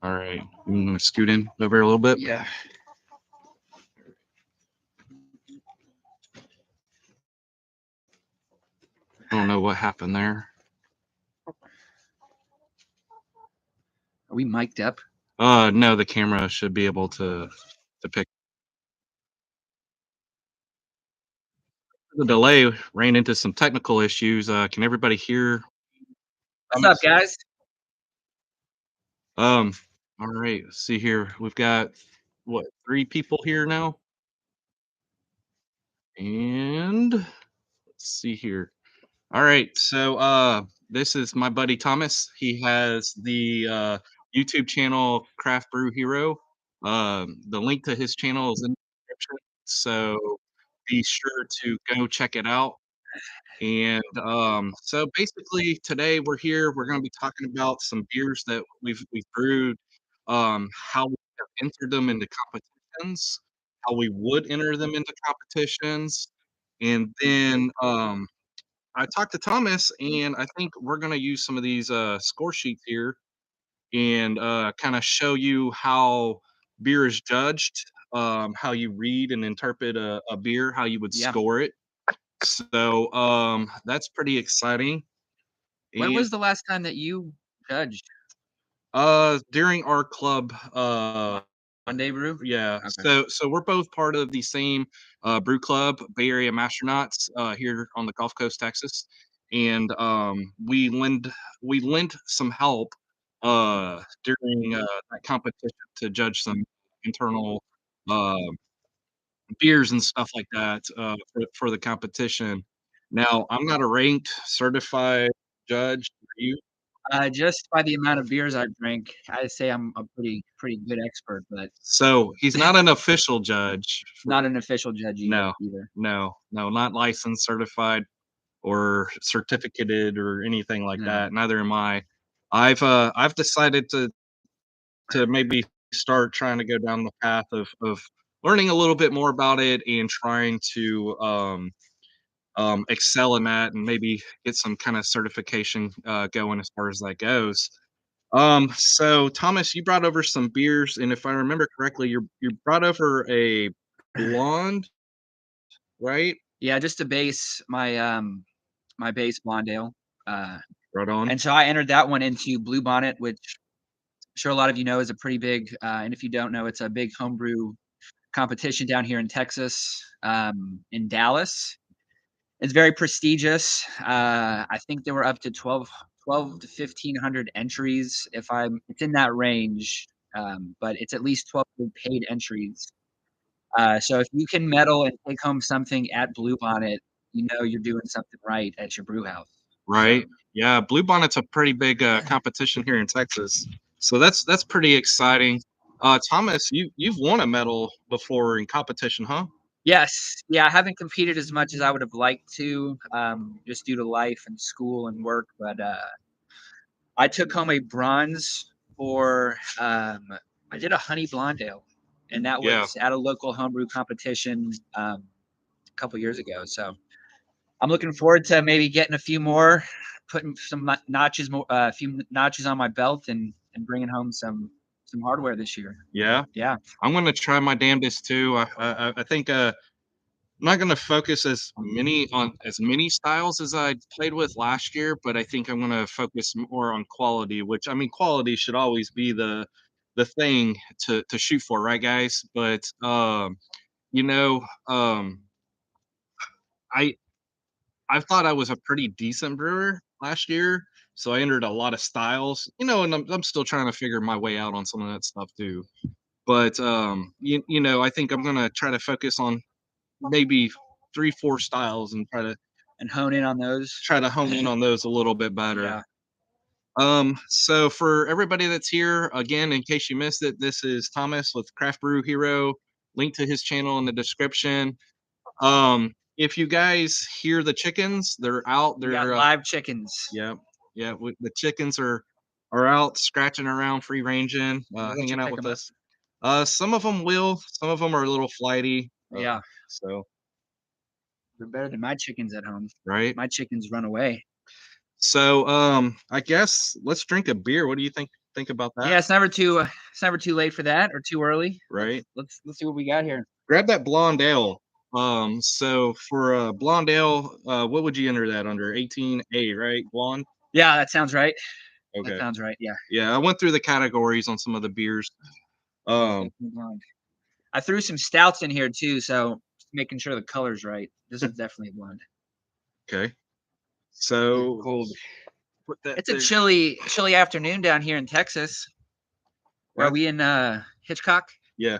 All right, I'm gonna scoot in over a little bit. Yeah. I don't know what happened there. Are we mic'd up? No, the camera should be able to pick. The delay ran into some technical issues. Can everybody hear? What's up, guys? All right, let's see here. We've got what, 3 people here now? And let's see here. All right, so this is my buddy Thomas. He has the YouTube channel Craft Brew Hero. The link to his channel is in the description, so be sure to go check it out. And so basically today we're here. We're going to be talking about some beers that we've brewed, how we have entered them into competitions, how we would enter them into competitions, and then I talked to Thomas, and I think we're going to use some of these score sheets here and kind of show you how beer is judged, how you read and interpret a beer, how you would Yeah. score it. So that's pretty exciting. When And was the last time that you judged? during our club, Monday Brew? yeah. Okay. So we're both part of the same brew club, Bay Area Masternauts, here on the Gulf Coast, Texas, and we lent some help during that competition to judge some internal uh, beers and stuff like that for the competition. Now, I'm not a ranked certified judge. Are you? Just by the amount of beers I've drank, I'd say I'm a pretty good expert, but So he's not an official judge. not an official judge No, either. no, not licensed, certified, or certificated or anything like No. that. Neither am I. I've decided to maybe start trying to go down the path of learning a little bit more about it and trying to excel in that and maybe get some kind of certification going as far as that goes. So Thomas, you brought over some beers, and if I remember correctly, you brought over a blonde, right? Yeah, just to base my base blonde ale. Right on. And so I entered that one into Blue Bonnet, which I'm sure a lot of you know is a pretty big, and if you don't know, it's a big homebrew competition down here in Texas, in Dallas. It's very prestigious. I think there were up to 12 to 1,500 entries. It's in that range, but it's at least 12 paid entries. So if you can medal and take home something at Blue Bonnet, you know you're doing something right at your brew house. Right. Yeah, Blue Bonnet's a pretty big competition here in Texas, so that's pretty exciting. Thomas, you've won a medal before in competition, huh? Yes. Yeah, I haven't competed as much as I would have liked to, just due to life and school and work, but I took home a bronze for I did a honey blonde ale, and that Yeah. was at a local homebrew competition a couple years ago. So I'm looking forward to maybe getting a few more, putting some notches more, a few notches on my belt, and bringing home some hardware this year. Yeah. Yeah. I'm gonna try my damnedest too. I think I'm not gonna focus as many styles as I played with last year, but I think I'm gonna focus more on quality. Which, I mean, quality should always be the thing to shoot for, right, guys? But you know, I I thought I was a pretty decent brewer last year, so I entered a lot of styles, and I'm still trying to figure my way out on some of that stuff too. But I think I'm gonna try to focus on maybe 3, 4 styles and And hone in on those. try to hone in on those a little bit better. Yeah. So for everybody that's here, again, in case you missed it, this is Thomas with Craft Brew Hero. Link to his channel in the description. If you guys hear the chickens, they're out. We got They're live chickens. yeah, yeah. The chickens are out scratching around, free ranging, hanging out with us. Some of them will. Some of them are a little flighty. Yeah. So They're better than my chickens at home. right. My chickens run away. So, I guess let's drink a beer. What do you think about that? Yeah, it's never too late for that or too early. Right? Let's see what we got here. Grab that blonde ale. So for a blonde ale, what would you enter that under? 18A, right? Blonde? Yeah, that sounds right. That Okay. sounds right. Yeah, Yeah, I went through the categories on some of the beers. Um, definitely blonde. I threw some stouts in here too, so just making sure the color's right. This is definitely a blonde. okay. Good, So cold. put that It's a there. chilly afternoon down here in Texas. Where are Yeah, we in Hitchcock? yeah.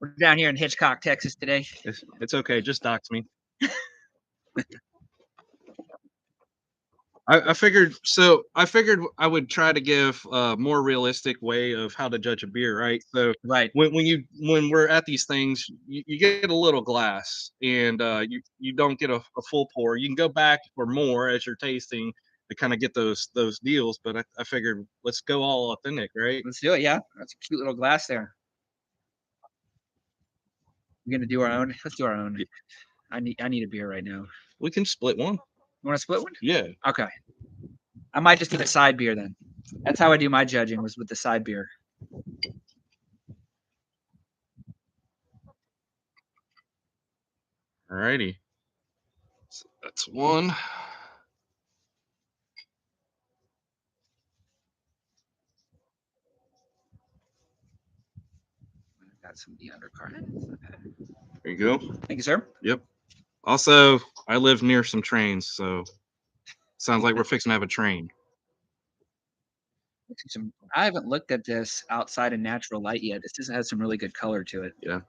We're down here in Hitchcock, Texas today. It's okay. Just dox me. I figured I would try to give a more realistic way of how to judge a beer, right? So Right. when we're at these things, you get a little glass and you don't get a full pour. You can go back for more as you're tasting to kind of get those deals. But I figured let's go all authentic, right? Let's do it. Yeah, that's a cute little glass there. We're gonna do our own. Let's do our own. Y- I need a beer right now. We can split one. You want to split one? Yeah. Okay. I might just get a side beer then. That's how I do my judging was with the side beer. Alrighty. So that's one. Got some of the undercard. There you go. Thank you, sir. Yep. Also, I live near some trains, so sounds like we're fixing to have a train. I haven't looked at this outside of natural light yet. Has some really good color to it. Yeah.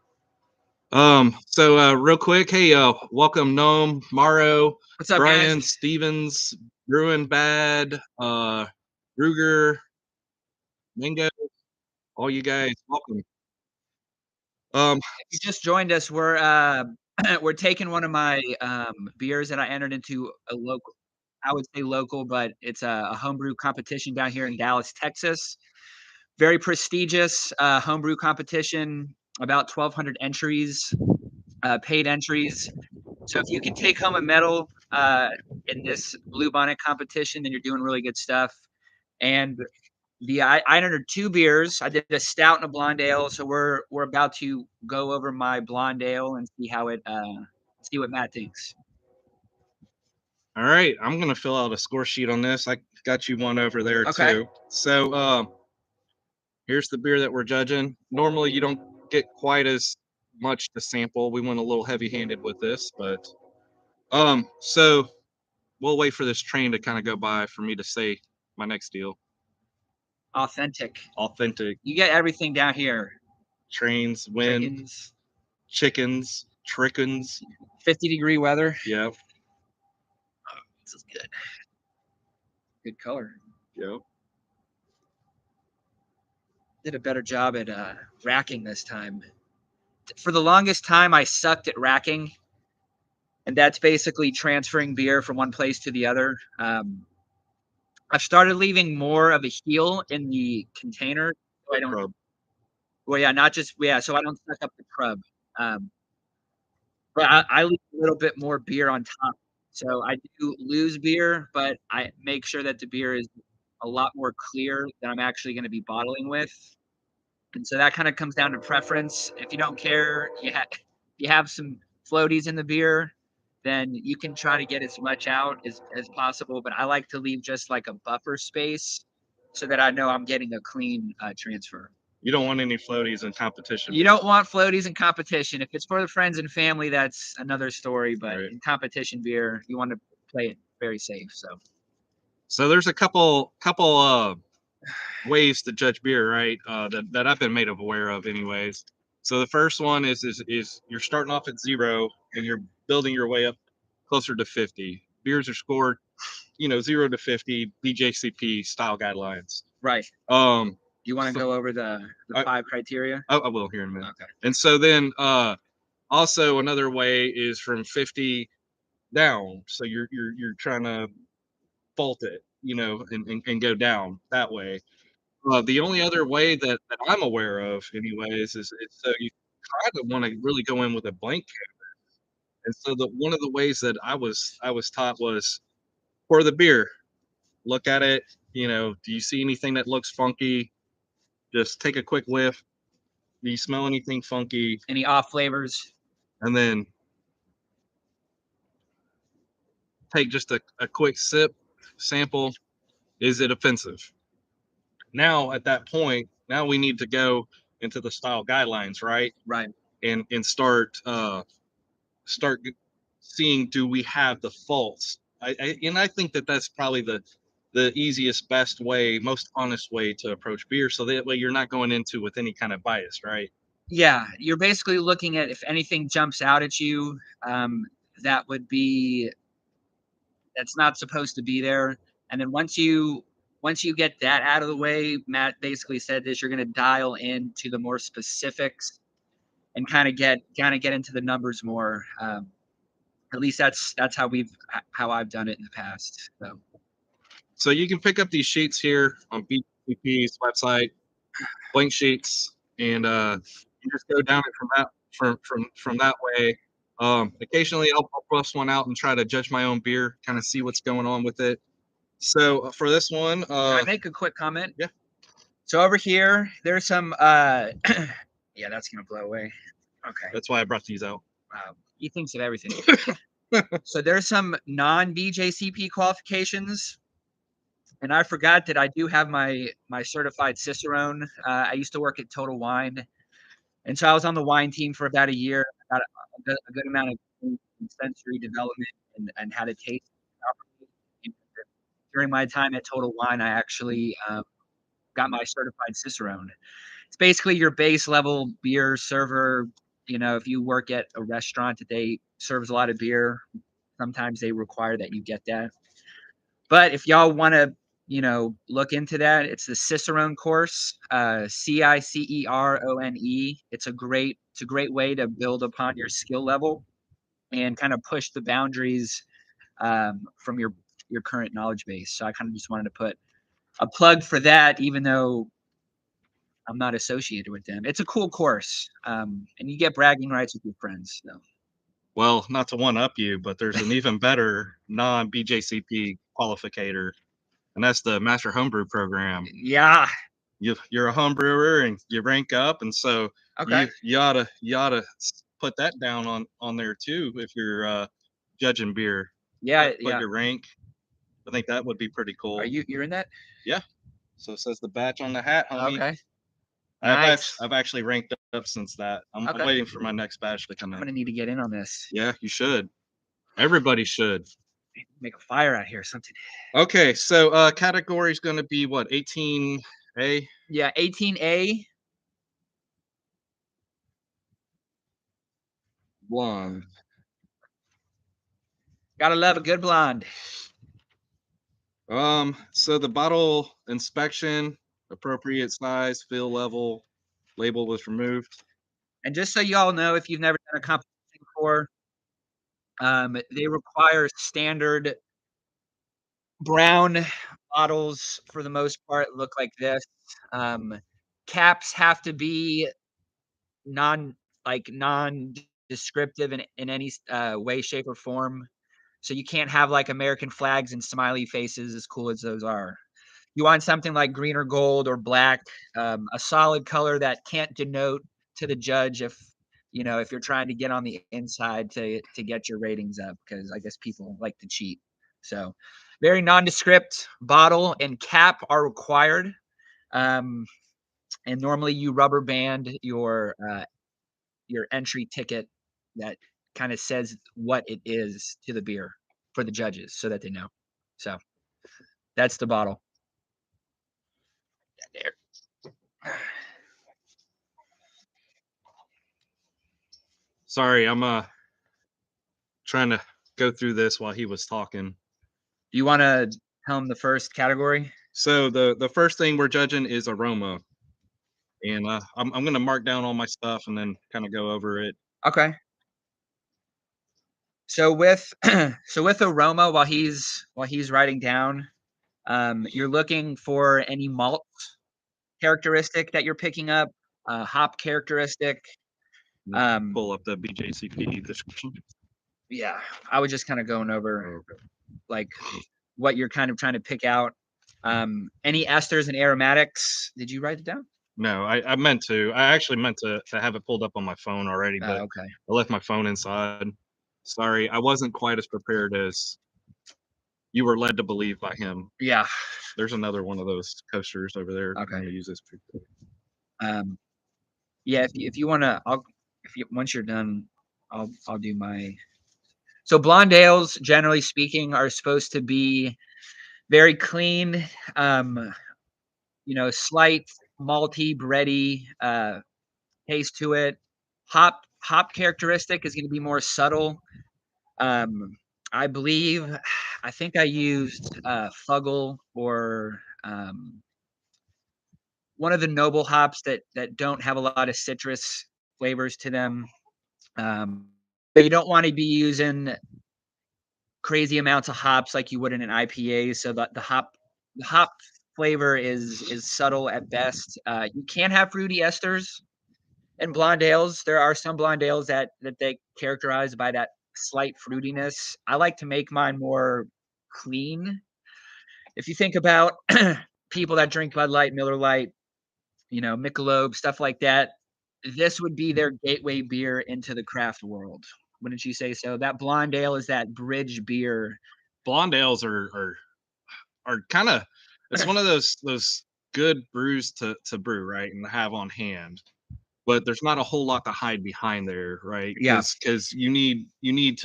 Real quick, hey, welcome Gnome, Morrow, What's up, guys? Brian, Stevens, Bruin Bad, Ruger, Mingo, all you guys, welcome. Um, If you just joined us, we're we're taking one of my beers that I entered into a local. I would say local, but it's a homebrew competition down here in Dallas, Texas. Very prestigious homebrew competition. About 1,200 entries, paid entries. So if you can take home a medal in this blue bonnet competition, then you're doing really good stuff. And I entered two beers. I did a stout and a blonde ale. So we're about to go over my blonde ale and see how it see what Matt thinks. all right, I'm gonna fill out a score sheet on this. I got you one over there Okay. too. So, here's the beer that we're judging. Normally, you don't get quite as much to sample. We went a little heavy-handed with this, but so we'll wait for this train to kind of go by for me to say my next deal. Authentic. Authentic You get everything down here. trains, wind, chickens, trickens. 50-degree weather. Yep. This is good. Good color. Yep. Did a better job at racking this time. For the longest time, I sucked at racking, and that's basically transferring beer from one place to the other. I've started leaving more of a heel in the container, so I don't. Rub. Well, yeah, not just yeah, so I don't suck up the crub. Um, but I leave a little bit more beer on top. So I do lose beer, but I make sure that the beer is a lot more clear than I'm actually going to be bottling with. And so that kind of comes down to preference. If you don't care, you have some floaties in the beer, then you can try to get as much out as possible. But I like to leave just like a buffer space so that I know I'm getting a clean transfer. You don't want any floaties in competition. You don't want floaties in competition. If it's for the friends and family, that's another story. But Right. in competition beer, you want to play it very safe. So there's a couple ways to judge beer, right? That I've been made aware of, anyways. So the first one is you're starting off at 0 and you're building your way up closer to 50. Beers are scored, 0 to 50 BJCP style guidelines. right. Um, You want to so go over the I, 5 criteria? I will here in a minute. Okay. And so then also another way is from 50 down. So you're trying to fault it, and go down that way. The only other way that I'm aware of, anyways, is so you try to want to really go in with a blank canvas. And so one of the ways that I was taught was pour the beer. look at it. Do you see anything that looks funky? Just take a quick whiff. Do you smell anything funky? Any off flavors? And then take just a quick sip, sample. Is it offensive? Now, at that point, now we need to go into the style guidelines, right? Right. And start seeing, do we have the faults? I think that that's probably the easiest, best way, most honest way to approach beer, so that way you're not going into with any kind of bias, right? Yeah, you're basically looking at if anything jumps out at you, that would be that's not supposed to be there. And then once you get that out of the way, Matt basically said this, you're going to dial into the more specifics and kind of get into the numbers more. At least that's how I've done it in the past. So you can pick up these sheets here on BCP's website, blank sheets, and you just go down it from that way. Occasionally, I'll bust one out and try to judge my own beer, kind of see what's going on with it. So for this one, Can I make a quick comment? yeah, So over here, there's some yeah, that's gonna blow away. Okay. that's why I brought these out. Wow. He thinks of everything. So there's some non-BJCP qualifications, and I forgot that I do have my certified Cicerone. I used to work at Total Wine, and so I was on the wine team for about a year. I got a good amount of sensory development and how to taste properly. And during my time at Total Wine, I actually got my certified Cicerone. It's basically your base level beer server. If you work at a restaurant that they serves a lot of beer, sometimes they require that you get that. But if y'all want to, look into that, it's the Cicerone course, Cicerone. It's a great way to build upon your skill level and kind of push the boundaries from your current knowledge base. So I kind of just wanted to put a plug for that, even though I'm not associated with them. It's a cool course, and you get bragging rights with your friends. So. Well, not to one up you, but there's an even better non BJCP qualificator, and that's the Master Homebrew program. Yeah. You're a home brewer and you rank up, and so Okay. you oughta put that down on there too if you're judging beer. Yeah. Put Yeah. your rank. I think that would be pretty cool. You're in that? Yeah. So it says the batch on the hat, homie. Okay. I've Nice. actually, I've actually ranked up since that. I'm Okay. waiting for my next batch to come I'm in. gonna need to get in on this. Yeah, you should. Everybody should. Make a fire out here, something. Okay, so category is going to be what, 18A? Yeah, 18A. Blonde. Gotta love a good blonde. So the bottle inspection, appropriate size, fill level, label was removed. And just so y'all know, if you've never done a competition before, they require standard brown bottles for the most part. Look like this. Caps have to be non non-descriptive in any way, shape, or form. So you can't have like American flags and smiley faces, as cool as those are. You want something like green or gold or black, a solid color that can't denote to the judge if you're trying to get on the inside to get your ratings up, because I guess people like to cheat. So very nondescript bottle and cap are required. Um, and normally you rubber band your entry ticket that kind of says what it is to the beer for the judges so that they know. So that's the bottle. There. Sorry, I'm trying to go through this while he was talking. Do you want to tell them the first category? So the first thing we're judging is aroma, and I'm gonna mark down all my stuff and then kind of go over it. Okay. So with so with aroma, while he's writing down, you're looking for any malt characteristic that you're picking up, hop characteristic. Pull up the BJCP description. Yeah, I was just kind of going over Okay. like what you're kind of trying to pick out. Any esters and aromatics? Did you write it down? No, I meant to. I actually meant to have it pulled up on my phone already, but Okay. I left my phone inside. Sorry, I wasn't quite as prepared as you were led to believe by him. Yeah. There's another one of those coasters over there. I'm Okay. gonna use this picture. Um, yeah. If you wanna, I'll if you once you're done, I'll do my. So blonde ales, generally speaking, are supposed to be very clean. Um, slight malty, bready taste to it. Hop characteristic is going to be more subtle. Um, I believe, I think I used Fuggle or one of the noble hops that don't have a lot of citrus flavors to them. But you don't want to be using crazy amounts of hops like you would in an IPA. So that the hop flavor is subtle at best. You can have fruity esters and blonde ales. There are some blonde ales that they characterize by that slight fruitiness. I like to make mine more clean. If you think about people that drink Bud Light, Miller Light, Michelob, stuff like that, this would be their gateway beer into the craft world. Wouldn't you say so? That blonde ale is that bridge beer. Blonde ales are kind of, it's one of those good brews to brew, right, and have on hand. But there's not a whole lot to hide behind there, right? Yeah, Because you need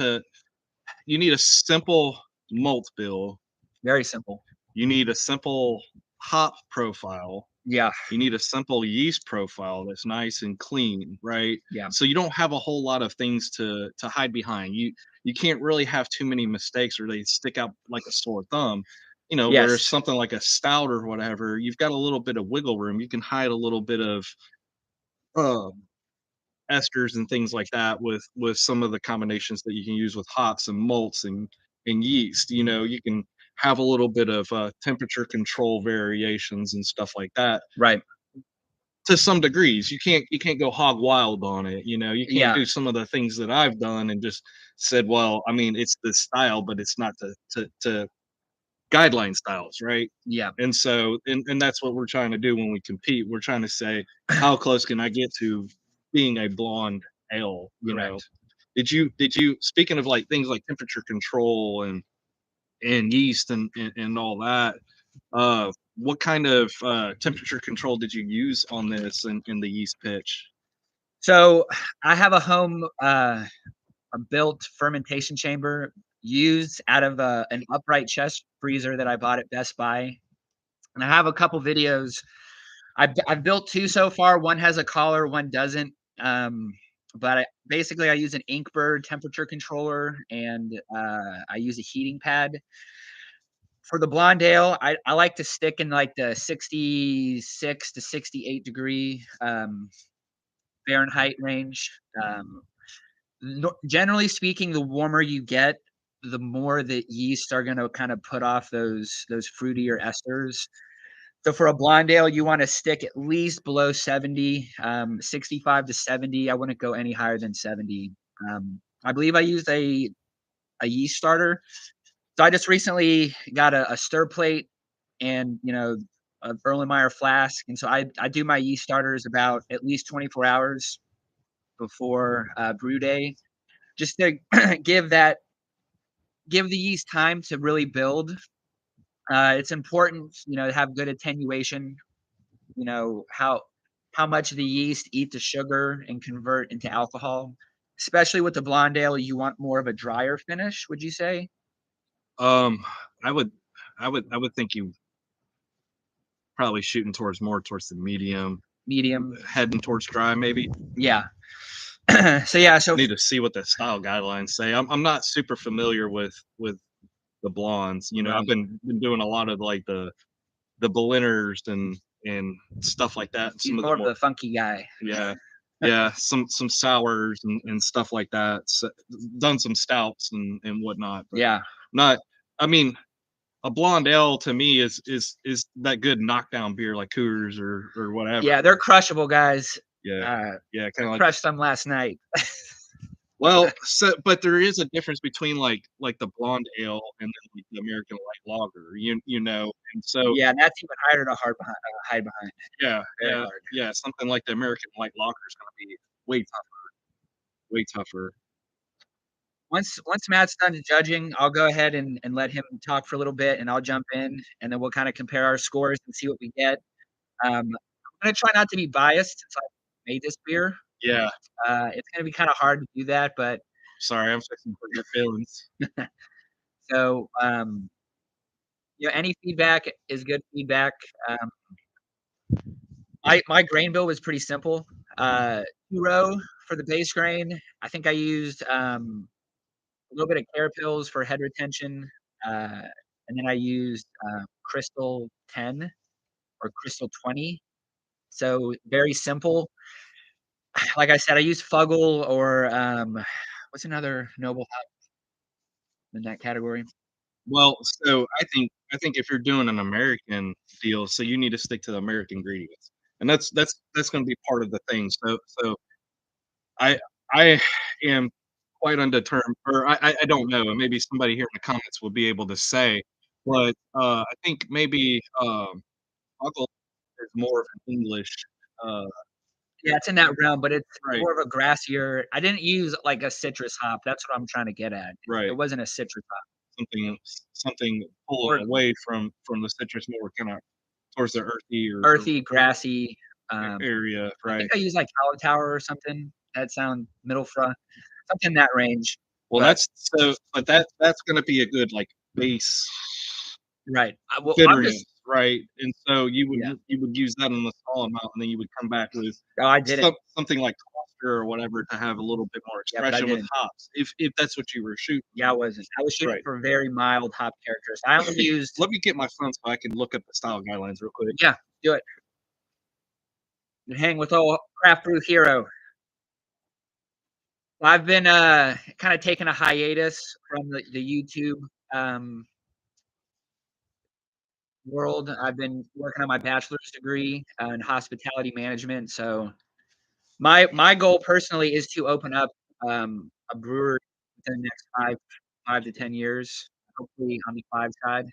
a simple malt bill. very simple. You need a simple hop profile. Yeah, You need a simple yeast profile that's nice and clean, right? yeah. So you don't have a whole lot of things to hide behind. You can't really have too many mistakes or they stick out like a sore thumb. Whereas Yes, something like a stout or whatever, you've got a little bit of wiggle room. You can hide a little bit of um, esters and things like that with some of the combinations that you can use with hops and malts and yeast. You can have a little bit of temperature control variations and stuff like that right. to some degrees. You can't go hog wild on it. You can't Yeah, do some of the things that I've done and just said, well, I mean, it's the style, but it's not to guideline styles, right? yeah, And that's what we're trying to do when we compete. We're trying to say, how close can I get to being a blonde ale? correct. Did you speaking of like things like temperature control and yeast and all that, what kind of temperature control did you use on this in the yeast pitch? So I have a built fermentation chamber used out of an upright chest freezer that I bought at Best Buy, and I have a couple videos. I've built 2 so far. One has a collar, one doesn't. But basically, I use an Inkbird temperature controller, and I use a heating pad. For the blonde ale, I like to stick in like the 66 to 68 degree Fahrenheit range. Generally speaking, the warmer you get, the more the yeast are going to kind of put off those fruitier esters. So for a blonde ale, you want to stick at least below 70, 65 to 70. I wouldn't go any higher than 70. I believe I used a yeast starter. So I just recently got a stir plate and a Erlenmeyer flask, and so I do my yeast starters about at least 24 hours before brew day, just to give that give the yeast time to really build. It's important, to have good attenuation. How much of the yeast eat the sugar and convert into alcohol. Especially with the blonde ale, you want more of a drier finish. Would you say Um, I would, I would think you probably shooting towards more towards the medium, medium? heading towards dry, maybe. Yeah. So yeah. So Need to see what the style guidelines say. I'm not super familiar with the blondes. I've right, been doing a lot of like the Berliners and stuff like that. he's Some of the more of more, the funky guy. yeah, yeah, some sours and stuff like that. So, done some stouts and whatnot, but Yeah. not. I mean, a blonde ale to me is that good knockdown beer like Coors or whatever. Yeah, they're crushable guys. Yeah, Uh, yeah, I kind of like crushed them last night. Well, so but there is a difference between, like, the blonde ale and then, like, the American light lager, and so Yeah, and that's even harder to hide behind. yeah, Very yeah, hard. yeah, something like the American light lager is gonna be way tougher, way tougher. Once Matt's done judging, I'll go ahead and let him talk for a little bit, and I'll jump in, and then we'll kinda compare our scores and see what we get. I'm gonna try not to be biased since I made this beer. Yeah, It's gonna be kinda hard to do that, but sorry, I'm fixing to hurt your feelings. so, any feedback is good feedback. Um, my grain bill was pretty simple. 2 row for the base grain. I think I used, a little bit of Carapils for head retention, uh, and then I used, Crystal 10 or Crystal 20. So very simple. Like I said, I use Fuggle or, what's another noble hop in that category? Well, so I think if you're doing an American deal, so you need to stick to the American ingredients, and that's gonna be part of the thing. So I I am quite undetermined, or I don't know, and maybe somebody here in the comments will be able to say, but, I think maybe, Uncle is more of an English, uh Yeah, it's in that realm, but it's right, more of a grassier. I didn't use, like, a citrus hop, that's what I'm trying to get at. It right, wasn't a citrus hop. something pulling More away from the citrus, more kinda towards the earthy or earthy, grassy, area, I think right. I used, like, Tower or something. That sound middle something in that range, Well, but but that's gonna be a good, like, base right. Well, I'm bitterness, just right? And so yeah. you would use that in the small amount, and then you would come back with No, I didn't. something like Gloucester or whatever to have a little bit more Yeah, but I expression with didn't. hops, if that's what you were shooting Yeah, I wasn't. I was shooting right. for very mild hop characters. I only used Let me get my phone so I can look up the style guidelines real quick. yeah, do it. And hang with old craft brew hero. I've been, kinda taking a hiatus from the YouTube, um, world. I've been working on my bachelor's degree, in hospitality management, so my goal personally is to open up, a brewery within the next 5 to 10 years, hopefully on the 5 side.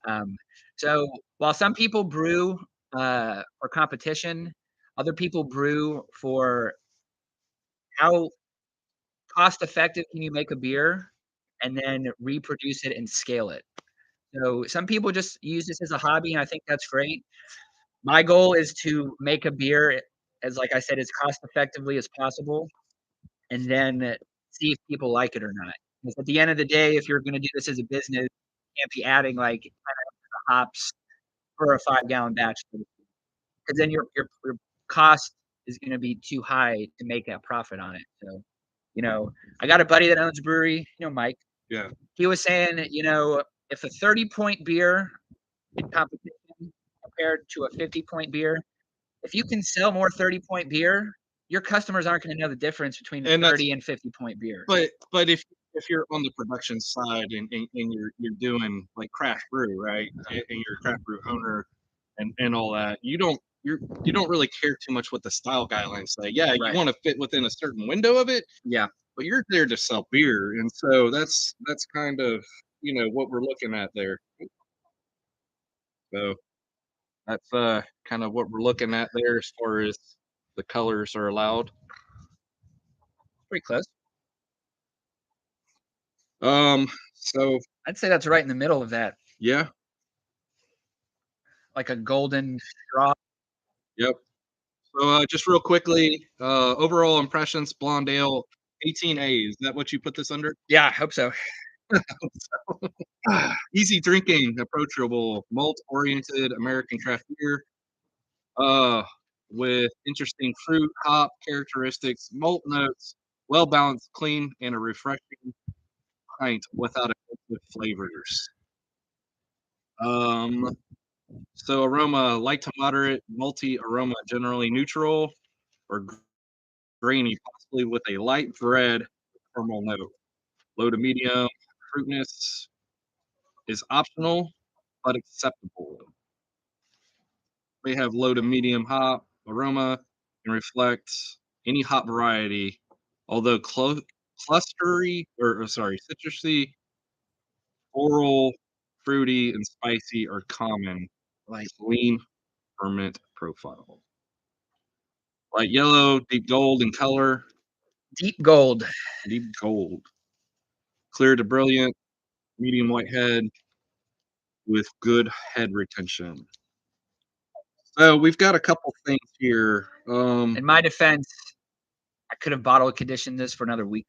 Um, so while some people brew, for competition, other people brew for how cost effective can you make a beer and then reproduce it and scale it. So some people just use this as a hobby, and I think that's great. My goal is to make a beer as, like I said, as cost effectively as possible, and then see if people like it or not. Because at the end of the day, if you're gonna do this as a business, you can't be adding, like, hops for a 5-gallon batch, because then your cost is gonna be too high to make a profit on it. So, I got a buddy that owns a brewery, Mike. Yeah, He was saying, if a 30-point beer in competition compared to a 50-point beer, if you can sell more 30-point beer, your customers aren't gonna know the difference between and that's 30 and 50-point beer. but if you're on the production side and you're doing, like, craft brew, right, and you're a craft brew owner and all that, you don't really care too much what the style guidelines say. Yeah, you Right. wanna fit within a certain window of it, Yeah. but you're there to sell beer, and so that's kind of, what we're looking at there. So, that's, kind of what we're looking at there as far as the colors are allowed. Pretty close. So I'd say that's right in the middle of that, yeah, like a golden straw. yep. So, just real quickly, overall impressions, blonde ale, 18 A, is that what you put this under? Yeah, I hope so. Easy drinking, approachable, malt-oriented American craft beer, uh, with interesting fruit, hop characteristics, malt notes, well-balanced, clean, and a refreshing pint without offensive flavors. Um, so aroma, light to moderate, malty aroma, generally neutral or grainy, possibly with a light bread caramel note. Low to medium fruitness is optional but acceptable. They have low to medium hop aroma and reflect any hop variety, although clustery or sorry, citrusy, floral, fruity, and spicy are common. Like Clean ferment profile. Light yellow, deep gold in color, deep gold. deep gold. Clear to brilliant, medium white head with good head retention. So we've got a couple things here. In my defense, I could have bottle conditioned this for another week.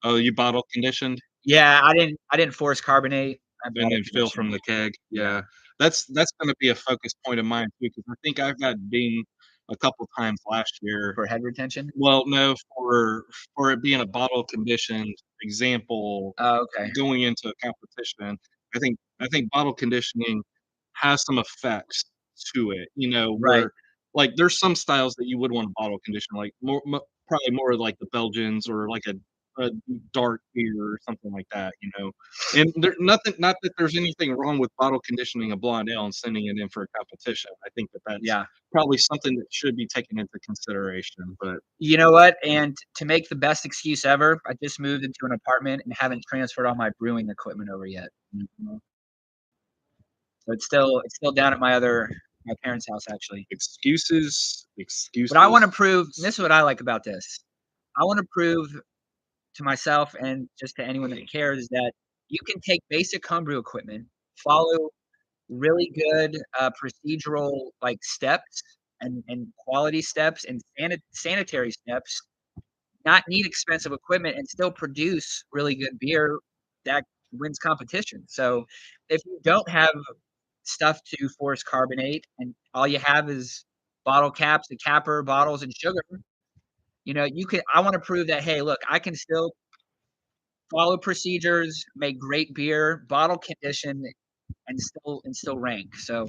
Oh, you bottle conditioned Yeah, I didn't force carbonate. I and bottle then fill conditioned. from the keg. Yeah, Yeah, that's going to be a focus point of mine too, because I think I've got ding a couple times last year. for head retention. Well, no, for it being a bottle conditioned example Oh, okay. going into a competition, I think bottle conditioning has some effects to it, Right. where like there's some styles that you would want to bottle condition, like probably more like the Belgians or like a dark beer or something like that. And there nothing, not that there's anything wrong with bottle conditioning a blonde ale and sending it in for a competition. I think that that's Yeah. probably something that should be taken into consideration, but You know what? And to make the best excuse ever, I just moved into an apartment and haven't transferred all my brewing equipment over yet. mhm. So it's still down at my parents' house actually. Excuses, But I want to excuses. prove, and this is what I like about this. I want to prove to myself and just to anyone that cares that you can take basic homebrew equipment, follow really good procedural like steps and quality steps and sanitary steps, not need expensive equipment and still produce really good beer that wins competition. So if you don't have stuff to force carbonate and all you have is bottle caps, the capper, bottles, and sugar, you can. I want to prove that hey, look, I can still follow procedures, make great beer, bottle condition, and still rank. So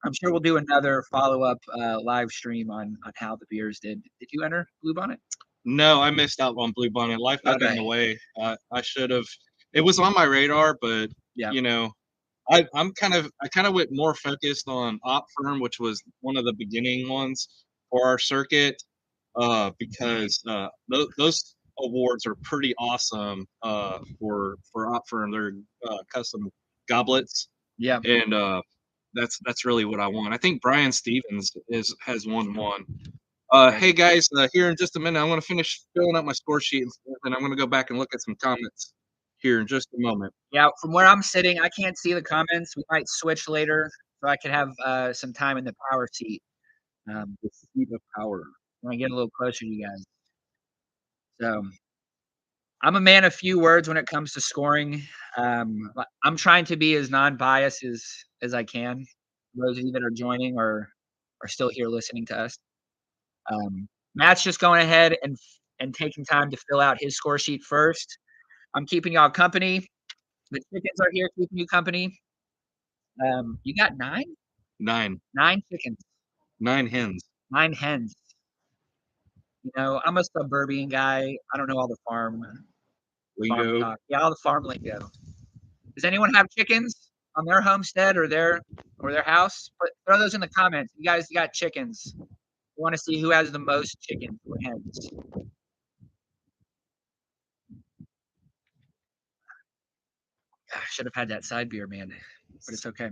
I'm sure we'll do another follow up live stream on how the beers did. Did you enter Blue Bonnet? No, I missed out on Blue Bonnet. Life got in Okay. the way. I should have. It was on my radar, but Yeah. you know, I kind of went more focused on Op Firm, which was one of the beginning ones for our circuit, because those awards are pretty awesome for Op Firm. They're custom goblets, Yeah. and that's really what I want. I think Brian Stevens is has won one. Okay. Hey guys, here in just a minute, I'm going to finish filling out my score sheet and stuff, and I'm going to go back and look at some comments here in just a moment. Yeah. From where I'm sitting, I can't see the comments. We might switch later so I can have some time in the power seat. The seat of power. When I get a little closer to you guys. So I'm a man of few words when it comes to scoring. I'm trying to be as non-biased as I can. Those of you that are joining or are still here listening to us. Matt's just going ahead and taking time to fill out his score sheet first. I'm keeping y'all company. The chickens are here keeping you company. You got nine? Nine. Nine chickens, Nine hens. nine hens. I'm a suburban guy. I don't know all the farm Lingo. talk. Yeah, all the farm lingo. Does anyone have chickens on their homestead or their house? Throw those in the comments. You guys got chickens. We want to see who has the most chickens or hens. I should have had that side beer, man, but it's okay.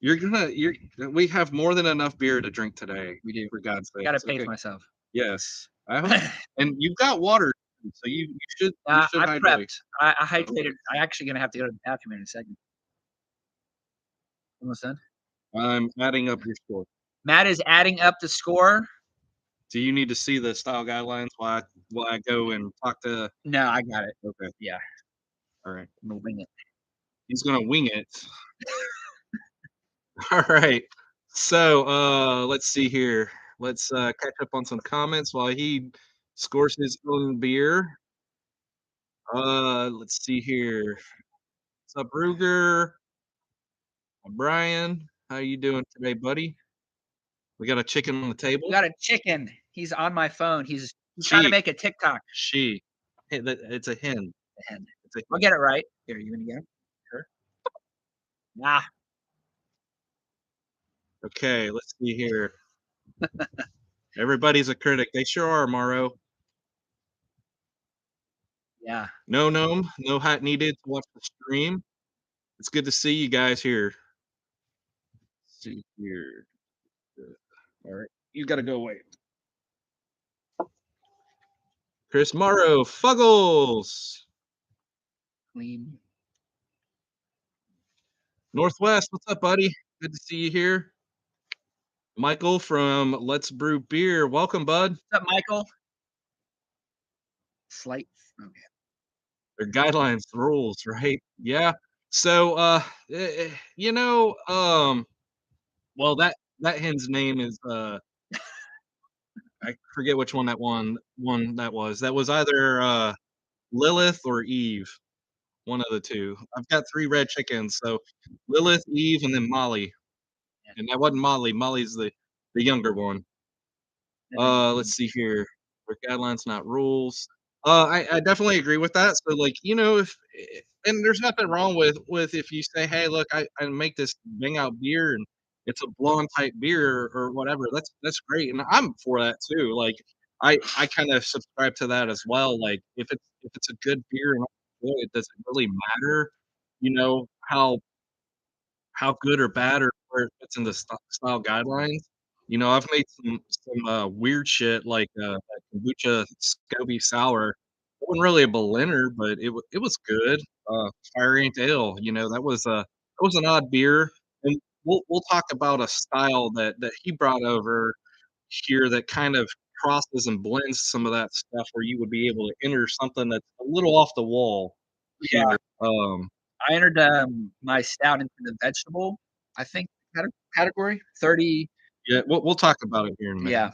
We have more than enough beer to drink today, We do. for God's I gotta sakes. pace Okay. myself. Yes. I hope. And you've got water, so you should I hydrate. prepped. I Okay. hydrated. I actually gonna have to go to the bathroom in a second. Almost done. I'm adding up your score. Matt is adding up the score. Do you need to see the style guidelines while I go and talk to? No, I got it. Okay. Yeah, All right. I'm gonna wing it. He's gonna wing it. All right. So, let's see here. Let's catch up on some comments while he scores his own beer. Let's see here. What's up, Ruger? Brian, how you doing today, buddy? We got a chicken on the We table. got a chicken. He's on my phone. He's trying to She, make a TikTok. she. Hey, it's a hen. And It's a I'll hen. get it right. Here, you gonna get it? Sure. Nah, Okay, let's see here. Everybody's a critic. They sure are, Morrow. Yeah. No gnome, no hat needed to watch the stream. It's good to see you guys here. See here. All right, you gotta go away. Chris Morrow, Fuggles, Clean. Northwest. What's up, buddy? Good to see you here. Michael from Let's Brew Beer. Welcome, bud. What's up, Michael? Slight. Okay. Their guidelines, the rules, right? Yeah. So, you know, well, that hen's name is I forget which one that was. That was either Lilith or Eve, one of the two. I've got 3 red chickens, so Lilith, Eve, and then Molly. Yeah. And that wasn't Molly. Molly's the younger one. Let's see here. Work guidelines, not rules. I definitely agree with that. So, like, you know, if and there's nothing wrong with if you say, hey, look, I make this bang out beer and it's a blonde type beer or whatever. That's great, and I'm for that too. Like, I kind of subscribe to that as well. Like, if it's a good beer and I enjoy it, does it really matter? You know how good or bad or where it fits in the style guidelines. You know, I've made some weird shit like, that kombucha SCOBY sour. It wasn't really a Berliner, but it was good. Fire Ant Ale, you know, that was an odd beer, and we'll talk about a style that he brought over here that kind of crosses and blends some of that stuff where you would be able to enter something that's a little off the wall Yeah. here. I entered my stout into the vegetable, I think, category. 30. Yeah, we'll talk about it here in a minute. Yeah.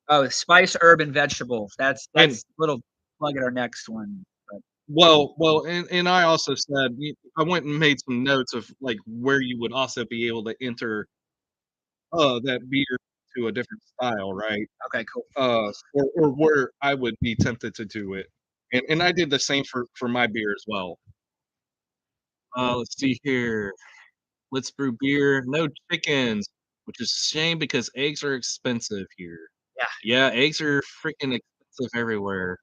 Oh, spice, herb, and vegetable. And That's a little plug at our next one. But well, and I also said I went and made some notes of like where you would also be able to enter that beer to a different style, right? okay, cool. Or where I would be tempted to do it, and I did the same for my beer as well. Let's see here. Let's brew beer. No chickens, which is a shame because eggs are expensive here. Yeah. Yeah, eggs are freaking expensive everywhere.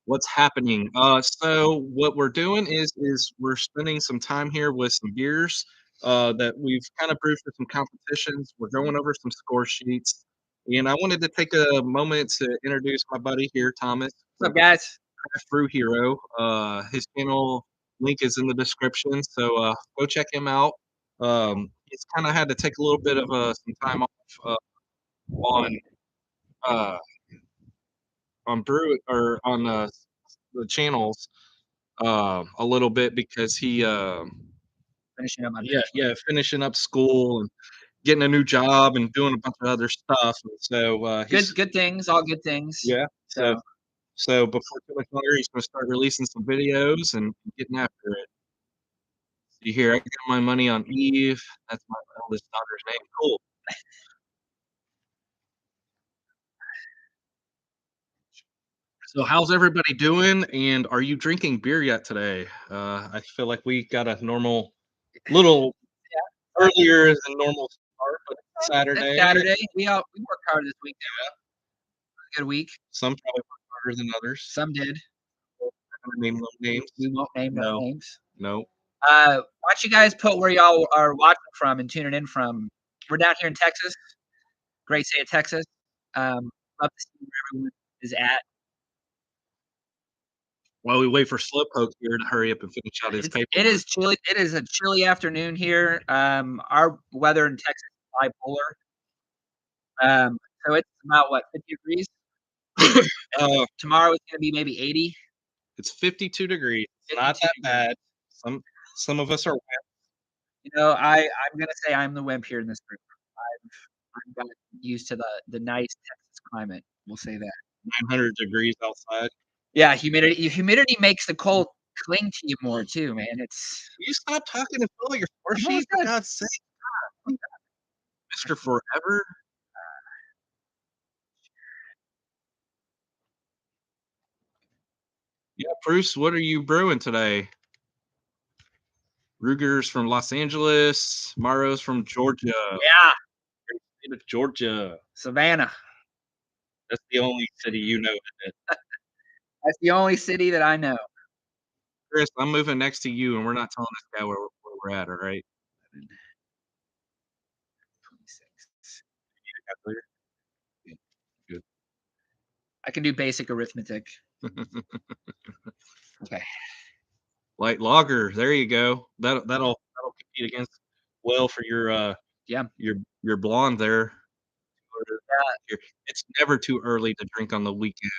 What's happening? So what we're doing is we're spending some time here with some beers that we've kind of brewed for some competitions. We're going over some score sheets, and I wanted to take a moment to introduce my buddy here, Thomas What's from up, guys? Craft Brew Hero. His channel link is in the description, so go check him out. He's kind of had to take a little bit of some time off on uh, on brew or on the channels a little bit because Finishing up my yeah, beer. yeah, finishing up school and getting a new job and doing a bunch of other stuff, and so, he's Good things, all good things. yeah, so So so before too much longer, he's gonna start releasing some videos and getting after it. See here, I got my money on Eve, that's my eldest daughter's name, cool. So how's everybody doing, and are you drinking beer yet today? I feel like we got a normal little earlier than normal start, but it's it's Saturday. Saturday. We worked hard this week. Good week. Some probably work harder than others. Some did. I'm gonna name no names. We won't name no No, names. no. Why don't you guys put where y'all are watching from and tuning in from? We're down here in Texas, great state of Texas. Love to see where everyone is at. While we wait for Slowpoke here to hurry up and finish out his It paperwork. is chilly. It is a chilly afternoon here. Our weather in Texas is bipolar. Um, so it's about what 50 degrees. Tomorrow it's gonna be maybe 80. It's 52 degrees. It's not 52 that degrees. bad. Some of us are You know, I'm gonna say I'm the wimp here in this group. I've got used to the nice Texas climate. We'll say that. 900 degrees outside. Yeah, humidity makes the cold cling to you more too, man. It's Will you stop talking and fill out your score I'm sheet almost for done. God's sake, Mr. Forever? Yeah, Bruce, what are you brewing today? Ruger's from Los Angeles, Maro's from Georgia. Yeah, Great state of Georgia. Savannah. That's the only city you know in it. That's the only city that I know. Chris, I'm moving next to you, and we're not telling this guy where we're at, all right? 26. Yeah, clear? Yeah, good. I can do basic arithmetic. Okay. Light lager, there you go. That'll compete against well for Yeah. your blonde there. Yeah. It's never too early to drink on the weekend,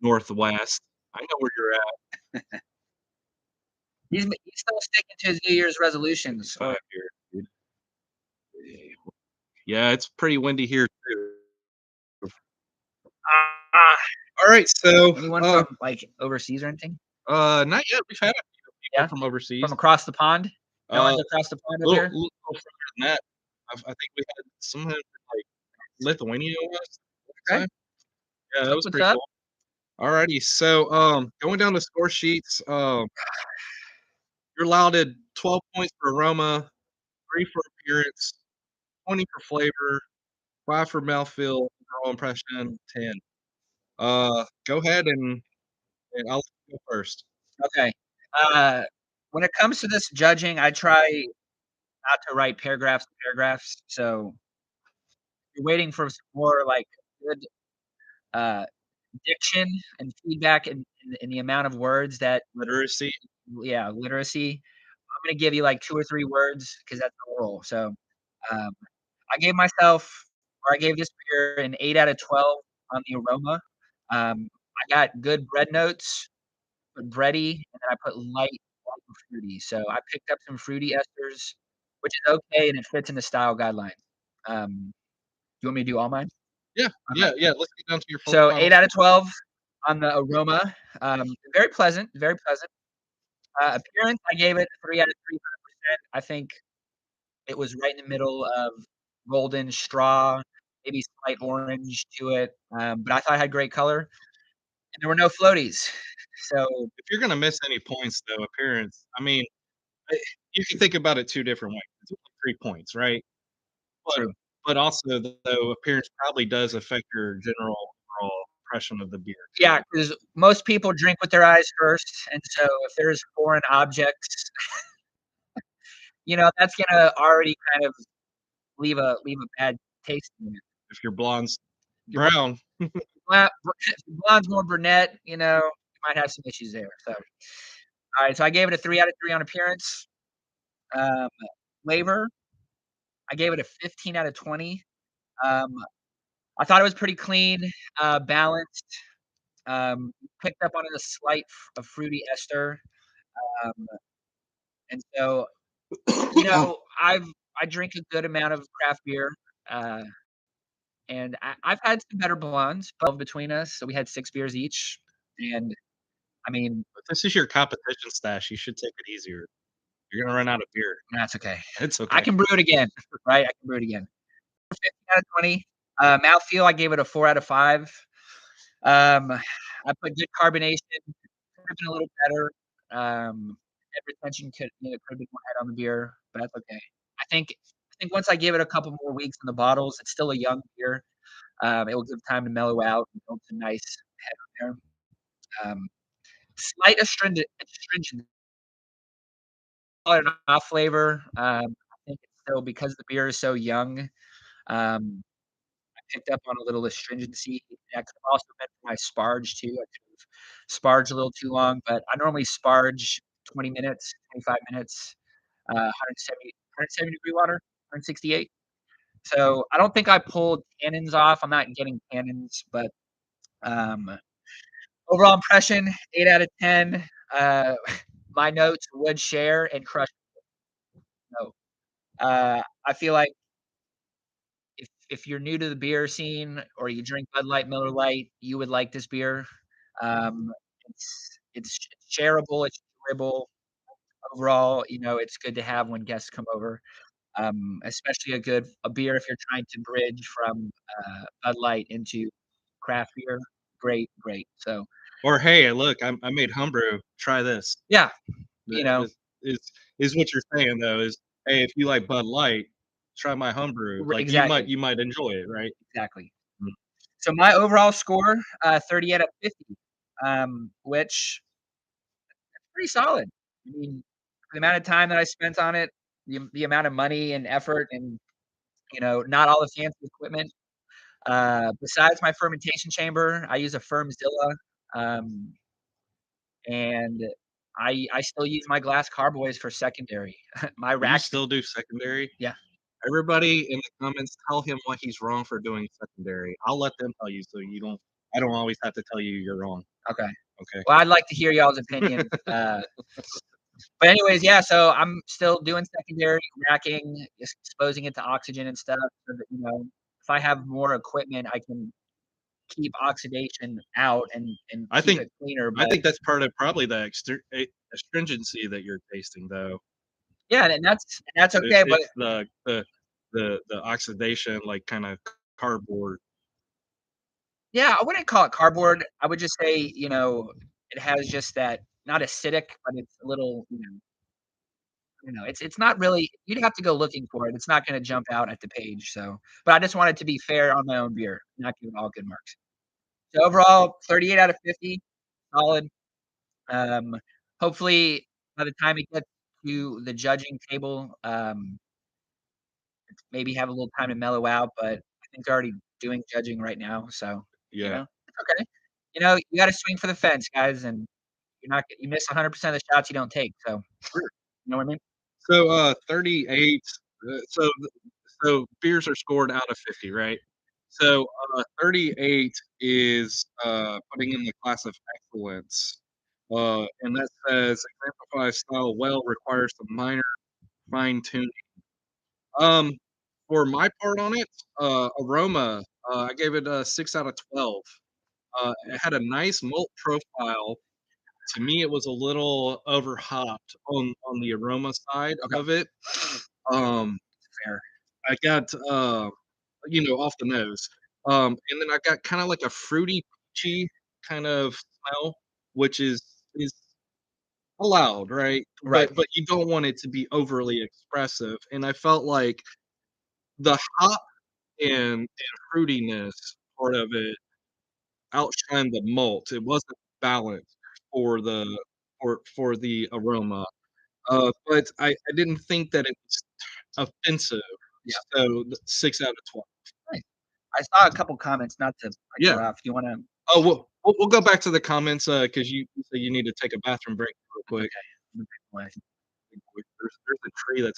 Northwest. I know where you're at. He's still sticking to his New Year's resolutions, 55 or here, dude. Yeah, it's pretty windy here too. ah, Alright, so, anyone from, like, overseas or anything? not yet. We've had a few people Yeah? from From overseas. across the pond? No Uh, one's across the pond up little here? little further than that. I think we had someone from, like, Lithuania with us Okay. one time. Yeah, that That's was what's pretty up. cool. Alrighty, so, going down the score sheets, you're allowed at 12 points for aroma, 3 for appearance, 20 for flavor, 5 for mouthfeel, overall impression, 10. Go ahead and I'll let you go first. Okay. Uh, when it comes to this judging, I try not to write paragraphs and paragraphs, so you're waiting for some more, like, good, uh, diction and feedback in the amount of words that Literacy. yeah, literacy. I'm gonna give you, like, 2 or 3 words because that's the rule, so, um, I gave this beer an 8 out of 12 on the aroma. I got good bread notes, put bready, and then I put light and fruity. So I picked up some fruity esters, which is okay, and it fits in the style guidelines. You want me to do all mine? Yeah, Okay. yeah, let's get down to your So final 8 out of score. 12 on the aroma. Very pleasant, very pleasant. Appearance, I gave it 3 out of 300%. I think it was right in the middle of golden straw, maybe slight orange to it, but I thought it had great color, and there were no floaties. So If you're gonna miss any points though, appearance, I mean, eh, you can think about it 2 different ways. It's only 3 points, right? But true. also though, appearance probably does affect your general overall impression of the beer Yeah, too. because most people drink with their eyes first, and so if there's foreign objects, that's gonna already kind of leave a bad taste in it. If your blonde's Your brown, blonde's more brunette, you might have some issues there, so alright, so I gave it a 3 out of 3 on appearance. Um, flavor, I gave it a 15 out of 20. Um, I thought it was pretty clean, balanced, picked up on a slight a fruity ester, um, and so I drink a good amount of craft beer, uh, and I've had some better blondes, 12 between us, so we had 6 beers each, and, I mean, if this is your competition stash, you should take it easier. You're gonna run out of beer. that's okay. It's I okay. can brew it again, right? I can brew it again. 15 out of 20. Mouthfeel, I gave it a 4 out of 5. I put good carbonation, could have been a little better. Head retention could have been more head on the beer, but that's okay. I think once I give it a couple more weeks in the bottles, it's still a young beer. It will give time to mellow out and build some nice head on there. Slight astringent on and off flavor. I think it's still because the beer is so young, I picked up on a little astringency. That could have also been for my sparge too. I could have sparged a little too long, but I normally sparge 20 minutes, 25 minutes, 170 degree water, 168. So I don't think I pulled tannins off. I'm not getting tannins, but um, overall impression, 8 out of 10. Uh, my notes: would share and crush. No, I feel like if you're new to the beer scene or you drink Bud Light, Miller Lite, you would like this beer. Um, it's shareable, it's enjoyable. Overall, it's good to have when guests come over. Especially a beer if you're trying to bridge from Bud Light into craft beer. Great, great. So Or, "Hey, look, I made homebrew. Try this." yeah, The you know, is what you're saying though is, "Hey, if you like Bud Light, try my homebrew." Like, exactly, you might enjoy it, right? exactly. Mm. So my overall score, 30 out of 50. which pretty solid. I mean, the amount of time that I spent on it, the amount of money and effort and, not all the fancy equipment. Besides my fermentation chamber, I use a Firmzilla, um, and I still use my glass carboys for secondary. My You rack still do secondary? yeah, Everybody in the comments, tell him why he's wrong for doing secondary. I'll let them tell you so you don't I don't always have to tell you you're wrong, okay. okay? Well, I'd like to hear y'all's opinions. But anyways, yeah, so I'm still doing secondary racking, just exposing it to oxygen and stuff so that, if I have more equipment, I can keep oxidation out and I keep think it cleaner, I but think that's part of probably the astringency that you're tasting, though. yeah, and that's It's okay, but it's the oxidation, like, kinda cardboard. yeah, I wouldn't call it cardboard. I would just say, it has just that not acidic, but it's a little, it's not really you'd have to go looking for it. It's not gonna jump out at the page, so but I just wanted to be fair on my own beer, not give it all good marks. So overall, 38 out of 50, solid. Um, hopefully, by the time it gets to the judging table, maybe have a little time to mellow out, but I think they're already doing judging right now, so, Yeah. it's okay. You gotta swing for the fence, guys, and you miss 100% of the shots you don't take, so, Sure. you know what I mean? So, 38, so beers are scored out of 50, right? So, 38 is, putting in the class of excellence, and that says, "Exemplifies style well, requires some minor fine-tuning." Um, for my part on it, aroma, I gave it a 6 out of 12. It had a nice malt profile. To me, it was a little overhopped on the aroma side Okay, of it. Um, fair. I got, off the nose. And then I got kinda like a fruity, peachy kind of smell, which is allowed, right? Right, But you don't want it to be overly expressive, and I felt like the hop and fruitiness part of it outshined the malt. It wasn't balanced for the aroma. But I didn't think that it was offensive, yeah, so, 6 out of 12. nice. I saw a couple comments, not to cut you Yeah. off. You wanna Oh, we'll go back to the comments, 'cause you say you need to take a bathroom break real That's quick. okay. There's a tree that's